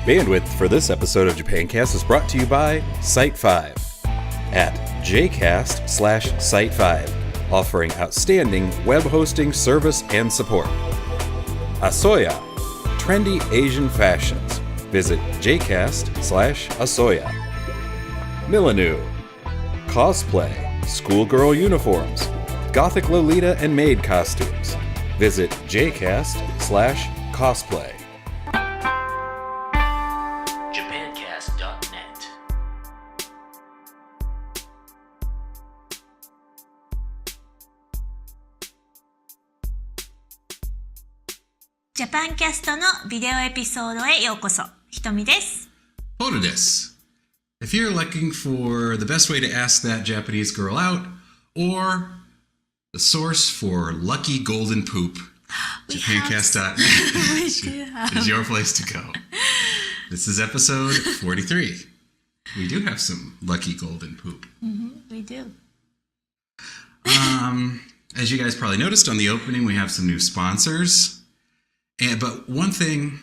Bandwidth for this episode of Japancast is brought to you by Site5 at jcast/Site5, offering outstanding web hosting service and support. Asoya, trendy Asian fashions. Visit jcast/Asoya. Milanu, cosplay, schoolgirl uniforms, gothic Lolita and maid costumes. Visit jcast/cosplay. Japancast.net. Japancast のビデオエピソードへようこそ。ひとみです。Hoda desu. If you're looking for the best way to ask that Japanese girl out, or the source for lucky golden poop, Japancast.net is your place to go. This is episode 43. We do have some lucky golden poop. We do. As you guys probably noticed on the opening, we have some new sponsors. But one thing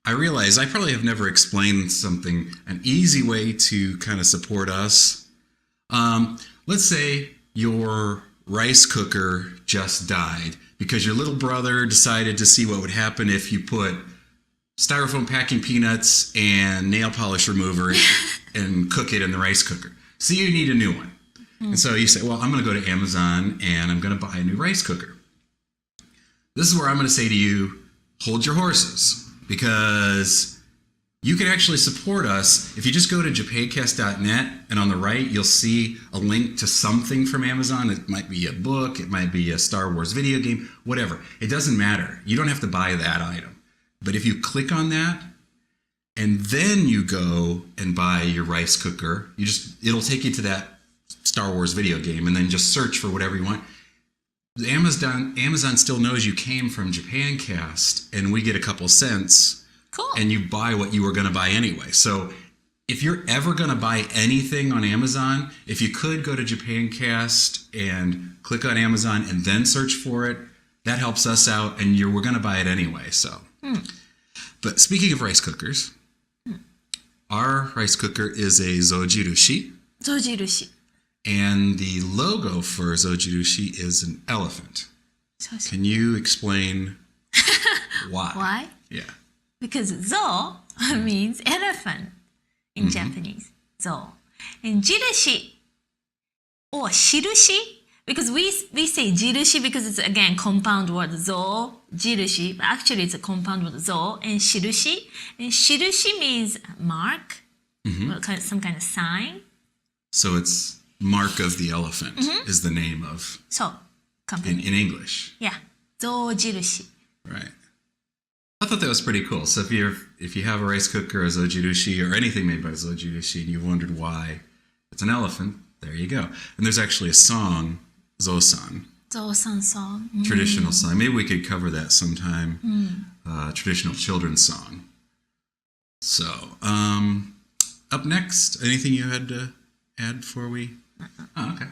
I realize I probably have never explained an easy way to kind of support us. Let's say your rice cooker just died because your little brother decided to see what would happen if you put styrofoam packing peanuts and nail polish remover and cook it in the rice cooker. So you need a new one. And so you say, well, I'm going to go to Amazon and I'm going to buy a new rice cooker. This is where I'm going to say to you, hold your horses, because you can actually support us if you just go to Japancast.net, and on the right you'll see a link to something from Amazon. It might be a book, it might be a Star Wars video game, whatever. It doesn't matter. You don't have to buy that item. But if you click on that and then you go and buy your rice cooker, it'll take you to that Star Wars video game, and then just search for whatever you want. Amazon still knows you came from Japancast, and we get a couple cents. Cool. And you buy what you were going to buy anyway. So if you're ever going to buy anything on Amazon, if you could go to Japancast and click on Amazon and then search for it, that helps us out, and we're going to buy it anyway. So, But speaking of rice cookers, our rice cooker is a Zojirushi. Zojirushi. And the logo for Zojirushi is an elephant. Can you explain why? Why? Yeah. Because zo means elephant in Japanese. Zo. And jirushi or shirushi, because we say jirushi because it's again compound word zo, jirushi, but actually it's a compound word zo and shirushi. And shirushi means mark, or some kind of sign. So it's Mark of the Elephant is the name of company. in English. Yeah. Zo jirushi. Right. I thought that was pretty cool. So if you have a rice cooker, a Zojirushi, or anything made by Zojirushi, and you've wondered why it's an elephant, there you go. And there's actually a song, Zo-san. Zo-san song. Traditional song. Maybe we could cover that sometime. Traditional children's song. So, up next, anything you had to add before we... Oh, okay.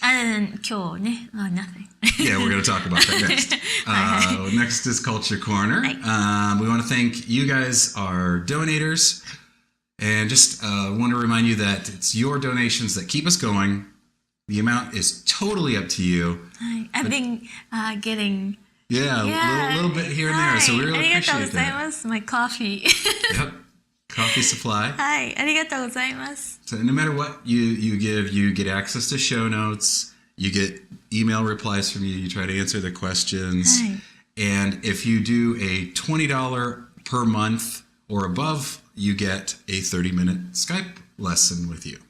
Other than 今日ね, nothing. Yeah, we're going to talk about that next. Next is Culture Corner. We want to thank you guys, our donators, and just want to remind you that it's your donations that keep us going. The amount is totally up to you. I've been getting... Yeah, a little bit here and there, so we really appreciate that. My coffee. Yep. Coffee supply. はい、ありがとうございます。 So no matter what you give, you get access to show notes, you get email replies from you, you try to answer the questions. And if you do a $20 per month or above, you get a 30-minute Skype lesson with you.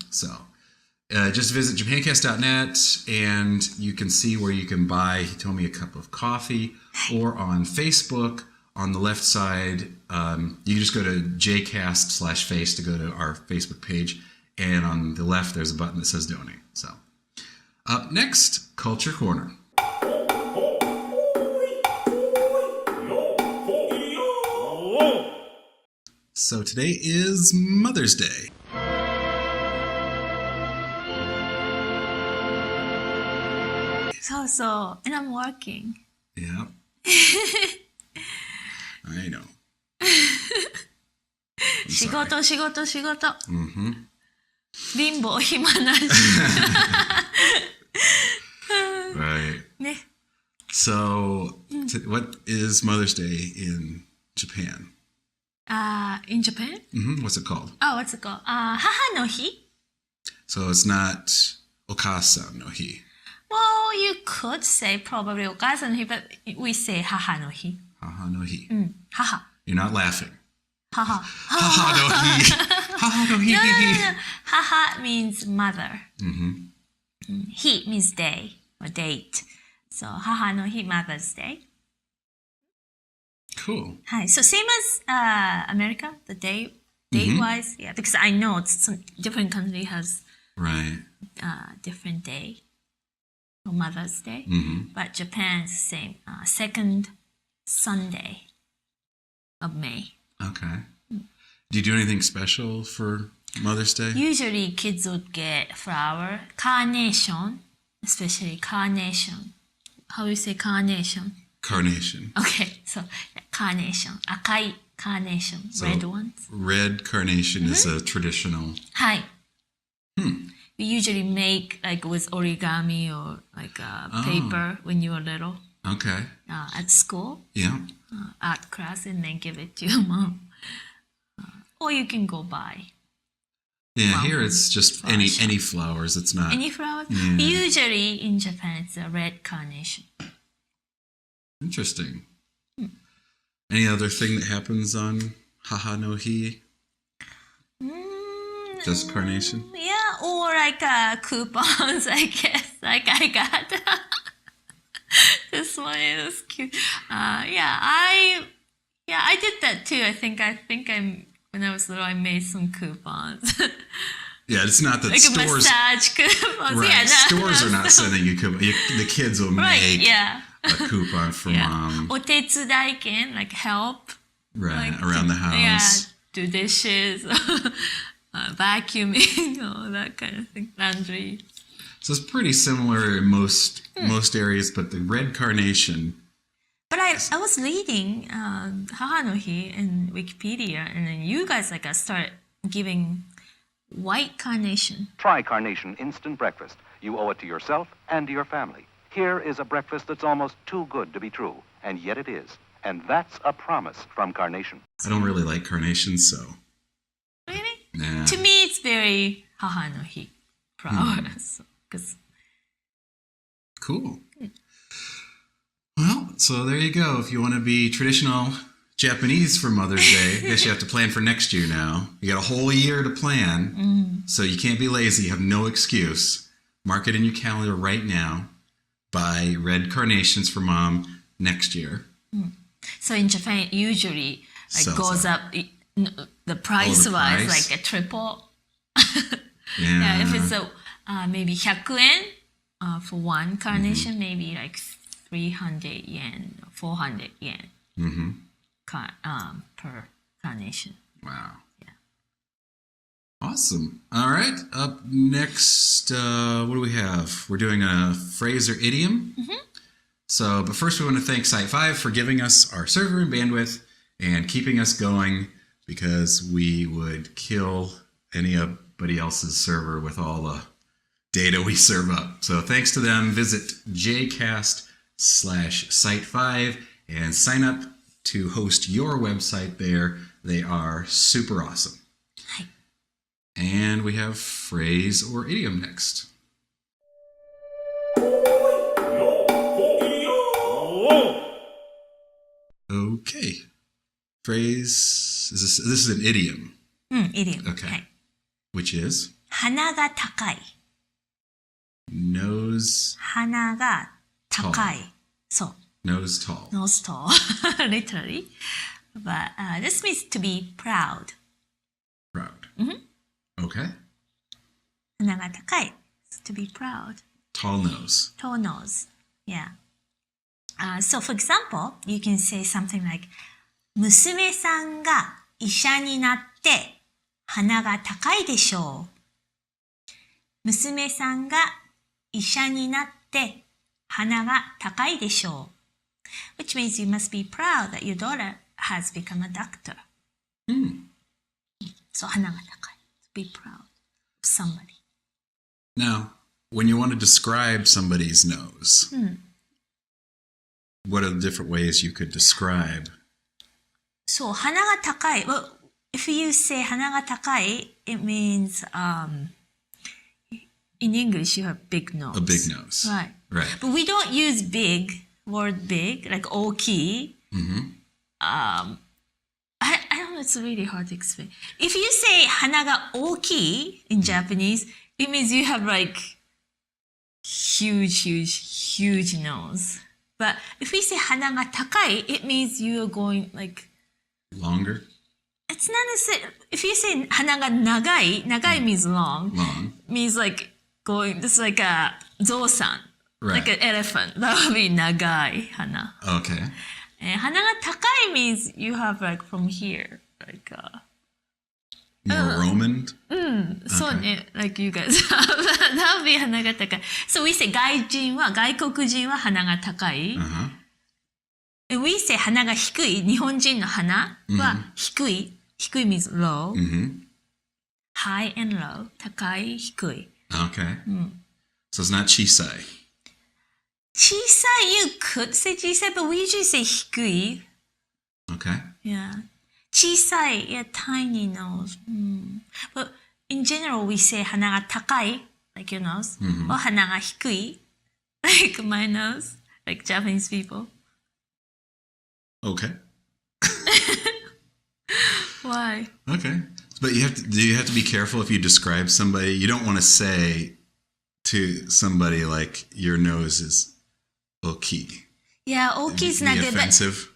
So just visit Japancast.net and you can see where you can buy Hitomi a cup of coffee, or on Facebook. On the left side, you can just go to jcast/face to go to our Facebook page. And on the left, there's a button that says donate. So up next, Culture Corner. So today is Mother's Day. So, and I'm working. Yeah. I know. 仕 sorry. 事仕事仕事 Mm-hmm. 貧乏暇なし Right. ね So, what is Mother's Day in Japan? In Japan? What's it called? Oh, what's it called? 母の日 So it's not Okasa no hi. Well, you could say probably お母さんの日 but we say 母の日 Haha no hi. 母 You're not laughing. 母 Haha no hi. Haha no hi. No, no, no. Haha means mother. Mm-hmm. He means day or date. So, 母の日 Mother's Day. Cool. Hi. So, same as America, the date-wise. Yeah, because I know some different country has Right. different day for Mother's Day. Mm-hmm. But Japan's same. Second Sunday of May. Okay. Do you do anything special for Mother's Day? Usually kids would get flower, carnation, especially carnation. How do you say carnation? Carnation. Okay, so carnation, 赤い carnation, So- red ones. Red carnation is a traditional. はい。We usually make like with origami or like paper when you were little Okay. at school, Yeah. art class, and then give it to your mom. Or you can go buy Yeah, Wow. here it's just Flower any shop. any flowers. It's not. any flowers. Yeah. Usually in Japan, it's a red carnation. Interesting. Any other thing that happens on Haha no Hi? Just carnation? Yeah, or like coupons, I guess. Like I got this one is cute. I did that too. I think I'm when I was little, I made some coupons, Yeah, it's not that like stores. massage coupons. Right, Yeah, stores are not sending you coupons. The kids will right. make Yeah, a coupon for yeah. mom. お手伝い券, like help. Right, Like, around the Yeah, house. do dishes, vacuuming, all that kind of thing. Laundry. So it's pretty similar in most areas, but the red carnation. But I was reading Haha no Hi in Wikipedia, and then you guys like start giving white carnation. Try Carnation Instant Breakfast. You owe it to yourself and to your family. Here is a breakfast that's almost too good to be true, and yet it is. And that's a promise from Carnation. I don't really like carnations, so Really? nah. To me, it's very Haha no Hi flowers. Because Cool. Well, so there you go. If you want to be traditional Japanese for Mother's Day, I guess you have to plan for next year now. You got a whole year to plan, so you can't be lazy. You have no excuse. Mark it in your calendar right now. Buy red carnations for mom next year. so in Japan, it usually like Sells goes out. up. The price wise, price? like a triple. Yeah. Yeah, if it's maybe 100 yen for one carnation, maybe like 300 yen, 400 yen per carnation. Wow. Yeah. Awesome. All right. Up next, what do we have? We're doing a phrase or idiom. So, but first we want to thank Site5 for giving us our server and bandwidth and keeping us going, because we would kill anybody else's server with all the data we serve up. So thanks to them. Visit jcast/site5 and sign up to host your website there. They are super awesome. Hi. And we have phrase or idiom next. Okay. Phrase, this is an idiom, Idiom. Okay. はい。 which is 鼻が高い。 nose 鼻が高い。そう。 nose tall. Nose tall, literally. But this means to be proud. Proud. Okay. 鼻が高い. To be proud. Tall nose. Tall nose. Yeah. So for example, you can say something like 娘さんが医者になって鼻が高いでしょう。娘さんが医者になって鼻が高いでしょう。Which means you must be proud that your daughter has become a doctor. So 鼻が高い. Be proud of somebody. Now, when you want to describe somebody's nose, what are the different ways you could describe? So 鼻が高い. Well, if you say 鼻が高い, it means in English you have big nose. A big nose. Right. Right. But we don't use word big, like 大きい. I don't know, it's really hard to explain. If you say 鼻が大きい in Japanese, it means you have like huge nose. But if we say 鼻が高い, it means you're going like Longer? it's not necessarily. If you say 鼻が長い means long. Long. Means like going, it's like a ゾウさん. Right. Like an elephant. That would be 長い鼻. Okay. And 鼻が高い means you have like from here. Like More Roman? So like you guys have. That would be 鼻が高い. So we say 外国人は鼻が高い. And we say 鼻が低い. 日本人の鼻は低い. 低い means low. High and low. 高い、低い. Okay. So it's not chisai. 小さい, you could say 小さい, but we usually say 低い. Okay. Yeah. 小さい, yeah, tiny nose. But in general, we say 鼻が高い, like your nose, or 鼻が低い, like my nose, like Japanese people. Okay. Why? Okay. But do you have to be careful if you describe somebody? You don't want to say to somebody like your nose is oki. Yeah, 大きい is not Be good, but offensive.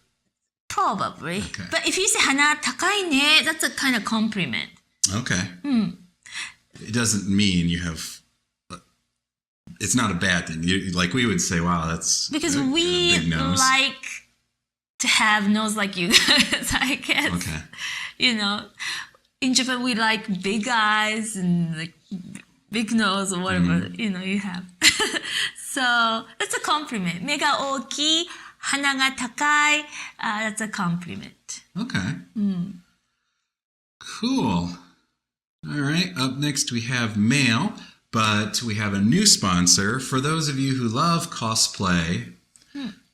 probably. Okay. But if you say 鼻高いね, that's a kind of compliment. Okay. It doesn't mean you have. It's not a bad thing. Like we would say, wow, that's Because a we big nose. like to have nose like you guys, I guess. Okay. You know, in Japan we like big eyes and like big nose or whatever, you know, you have. So that's a compliment. 目が大きい, 鼻が高い, that's a compliment. Okay. Cool. All right. Up next, we have mail, but we have a new sponsor. For those of you who love cosplay,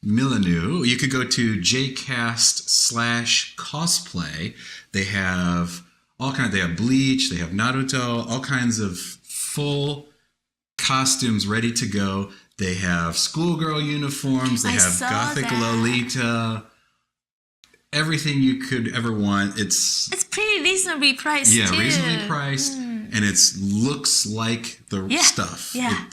Milanu, you could go to jcast/cosplay. They have they have Bleach, they have Naruto, all kinds of full costumes ready to go. They have schoolgirl uniforms. They I have saw Gothic that. Lolita. Everything you could ever want. It's pretty reasonably priced too. reasonably priced, and it looks like the stuff. Yeah.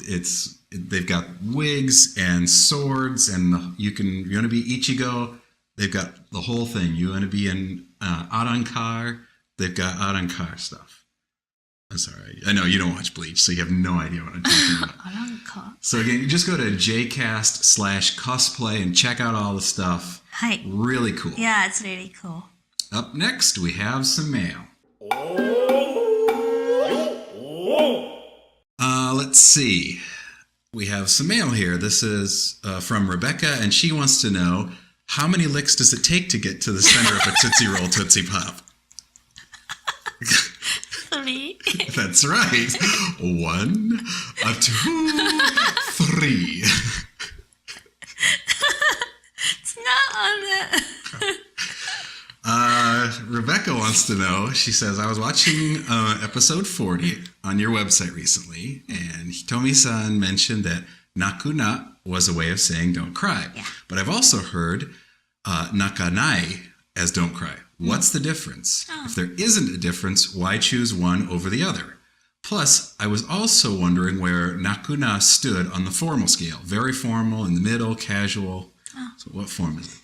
They've got wigs and swords, and you want to be Ichigo. They've got the whole thing. You want to be in Arankar. They've got Arankar stuff. I'm sorry. I know you don't watch Bleach, so you have no idea what I'm talking about. Arankar. So again, you just go to jcast/cosplay and check out all the stuff. はい. Really cool. Yeah, it's really cool. Up next, we have some mail. Let's see. We have some mail here. This is from Rebecca, and she wants to know, how many licks does it take to get to the center of a Tootsie Roll Tootsie Pop? 3. That's right. 1, 2, 3. It's not on it. Rebecca wants to know, she says, I was watching episode 40 on your website recently, and Hitomi-san mentioned that nakuna was a way of saying don't cry. Yeah. But I've also heard nakanai as don't cry. What's the difference? If there isn't a difference, why choose one over the other? Plus, I was also wondering where nakuna stood on the formal scale. Very formal, in the middle, casual. So what form is it?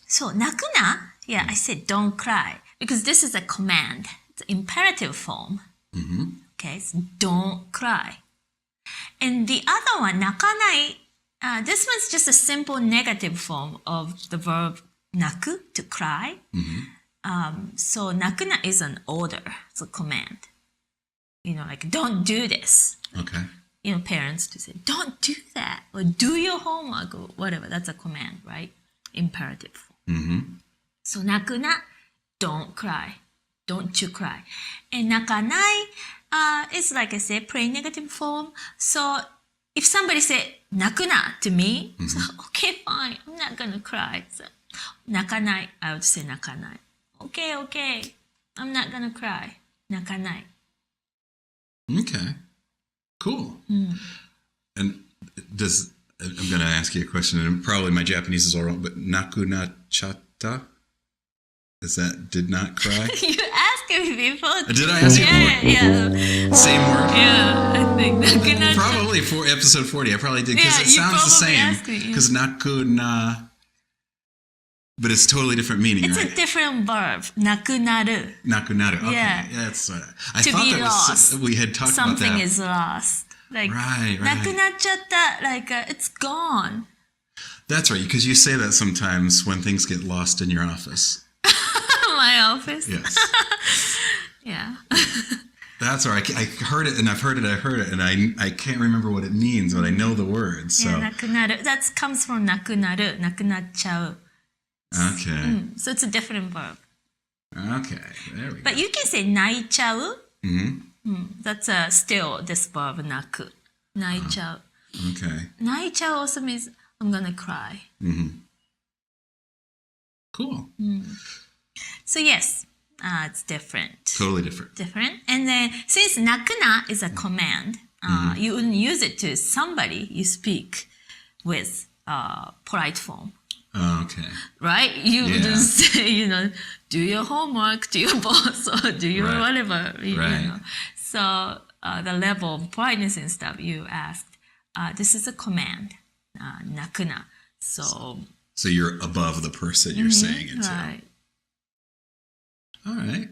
So, 泣くな? Yeah, I said don't cry because this is a command. It's an imperative form. Okay, so don't cry. And the other one, 泣かない, this one's just a simple negative form of the verb 泣く, to cry. So 泣くな is an order, it's a command. You know, like don't do this. Okay. You know, parents to say don't do that or do your homework or whatever. That's a command, right? Imperative form. So 泣くな, don't cry. don't you cry. And 泣かない is like I said, plain negative form. So if somebody say 泣くな to me, so, okay, fine, I'm not gonna cry. So, 泣かない I would say 泣かない. Okay, I'm not gonna cry. 泣かない. Okay. Cool. And I'm going to ask you a question, and probably my Japanese is all wrong, but nakunachatta? Did not cry? You asked me before. Did I ask you before? Yeah. Same word? Yeah, I think nakunachatta. Probably for episode 40. I probably did, because it you sounds the probably same. asked me, Because nakuna, but it's totally different meaning, It's right? a different verb. なくなる. Nakunaru. Okay. Yeah. That's I To thought be that lost. was we had talked about Something that. is lost. Like, Right. なくなっちゃった like it's gone. That's right, because you say that sometimes when things get lost in your office. My office. Yes. Yeah. That's right. I heard it, and I've heard it, and I can't remember what it means, but I know the words. So. Yeah, なくなる. That comes from なくなる. なくなっちゃう. Okay. So it's a different verb. Okay. There we go. But you can say 泣いちゃう. Mm-hmm. That's still this verb 泣く. 泣いちゃう. Okay. 泣いちゃう also means I'm gonna cry. Mm-hmm. Cool. So yes, it's different. Totally different. Different. And then since 泣くな is a command, you wouldn't use it to somebody you speak with polite form. Okay. Right? You wouldn't say, do your homework to your boss or do your Right. whatever, you Right. know. So the level of politeness and stuff you asked, this is a command, 泣くな. So you're above the person you're saying it to. right. All right.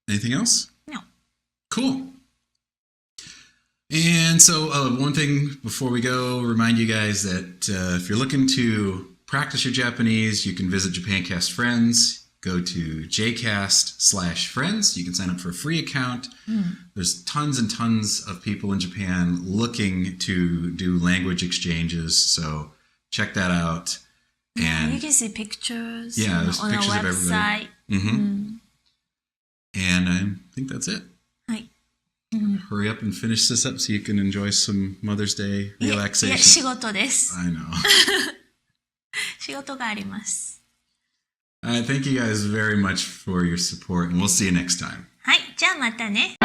Anything else? No. Cool. And so one thing before we go, remind you guys that if you're looking to practice your Japanese, you can visit Japancast Friends. Go to jcast/friends. You can sign up for a free account. There's tons and tons of people in Japan looking to do language exchanges. So check that out. And you can see pictures there's on pictures our of everybody. website. And I think that's it. はい。 Hurry up and finish this up so you can enjoy some Mother's Day いや、 relaxation. 仕事です。 I know. 仕事があります。 Thank you guys very much for your support, and we'll see you next time. はい、じゃあまたね。